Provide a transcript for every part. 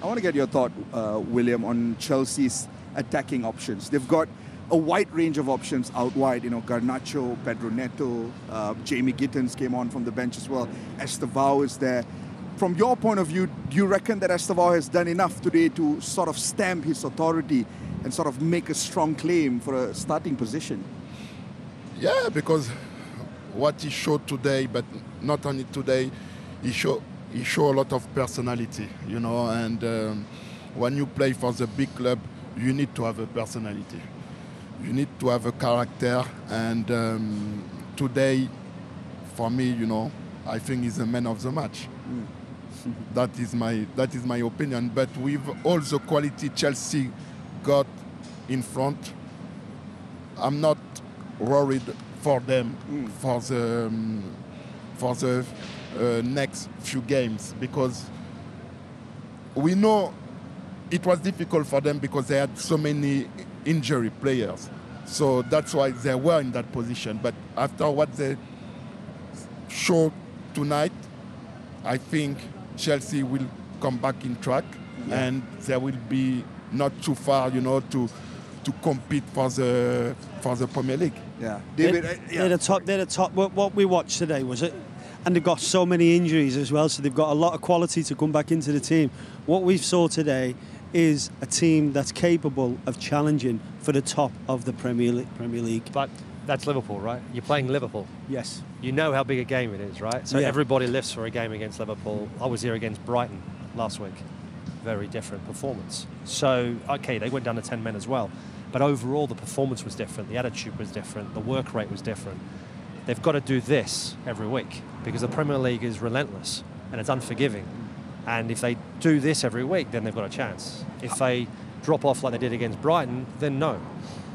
I want to get your thought, William, on Chelsea's attacking options. They've got a wide range of options out wide. You know, Garnacho, Pedro Neto, Jamie Gittins came on from the bench as well. Estevao is there. From your point of view, do you reckon that Estevao has done enough today to sort of stamp his authority and sort of make a strong claim for a starting position? Yeah, because what he showed today, but not only today, he showed a lot of personality, you know, and when you play for the big club, you need to have a personality. You need to have a character, and today, for me, you know, I think he's the man of the match. That is my opinion. But with all the quality Chelsea got in front, I'm not worried for them for the next few games, because we know it was difficult for them because they had so many injury players. So that's why they were in that position. But after what they showed tonight, I think Chelsea will come back in track, and they will be not too far, you know, to compete for the Premier League. Yeah, David. They're the top. What we watched today was it, and they've got so many injuries as well. So they've got a lot of quality to come back into the team. What we saw today is a team that's capable of challenging for the top of the Premier League. But that's Liverpool, right? You're playing Liverpool. Yes. You know how big a game it is, right? So everybody lifts for a game against Liverpool. I was here against Brighton last week. Very different performance. So, okay, they went down to 10 men as well. But overall, the performance was different. The attitude was different. The work rate was different. They've got to do this every week because the Premier League is relentless and it's unforgiving. And if they do this every week, then they've got a chance. If they drop off like they did against Brighton, then no.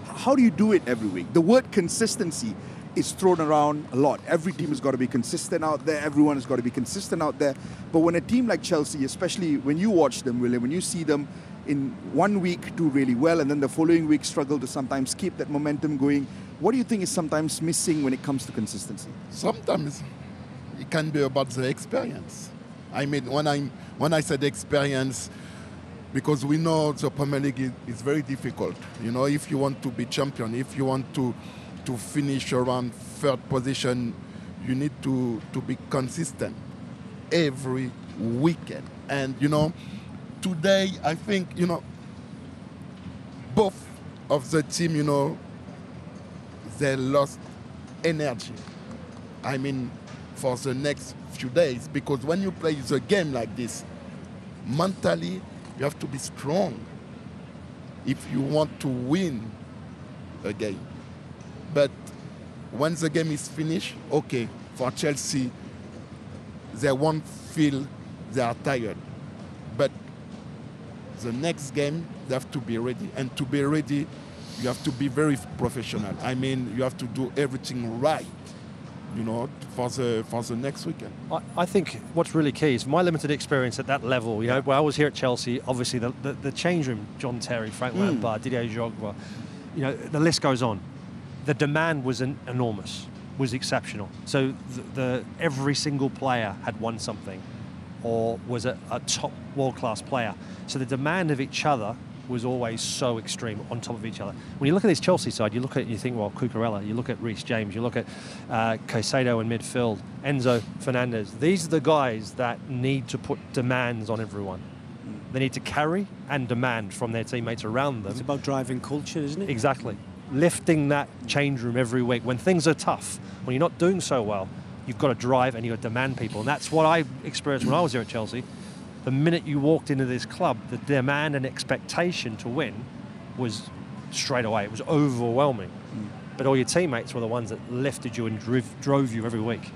How do you do it every week? The word consistency is thrown around a lot. Every team has got to be consistent out there. Everyone has got to be consistent out there. But when a team like Chelsea, especially when you watch them, William, when you see them in 1 week do really well and then the following week struggle to sometimes keep that momentum going, what do you think is sometimes missing when it comes to consistency? Sometimes it can be about the experience. I mean, when I said experience, because we know the Premier League is very difficult. You know, if you want to be champion, if you want to finish around third position, you need to be consistent every weekend. And, you know, today, I think, you know, both of the team, you know, they lost energy. I mean, for the next few days, because when you play the game like this, mentally, you have to be strong if you want to win a game. But when the game is finished, okay, for Chelsea, they won't feel they are tired. But the next game, they have to be ready. And to be ready, you have to be very professional. I mean, you have to do everything right, you know, for the next weekend. I think what's really key is my limited experience at that level. You know, when I was here at Chelsea, obviously the change room, John Terry, Frank Lampard, Didier Drogba, you know, the list goes on. The demand was enormous, was exceptional. So every single player had won something or was a top world-class player. So the demand of each other was always so extreme on top of each other. When you look at this Chelsea side, you think, well, Cucurella, you look at Reece James, you look at Caicedo in midfield, Enzo Fernandez. These are the guys that need to put demands on everyone. They need to carry and demand from their teammates around them. It's about driving culture, isn't it? Exactly. Lifting that change room every week. When things are tough, when you're not doing so well, you've got to drive and you've got to demand people. And that's what I experienced when I was here at Chelsea. The minute you walked into this club, the demand and expectation to win was straight away. It was overwhelming. But all your teammates were the ones that lifted you and drove you every week.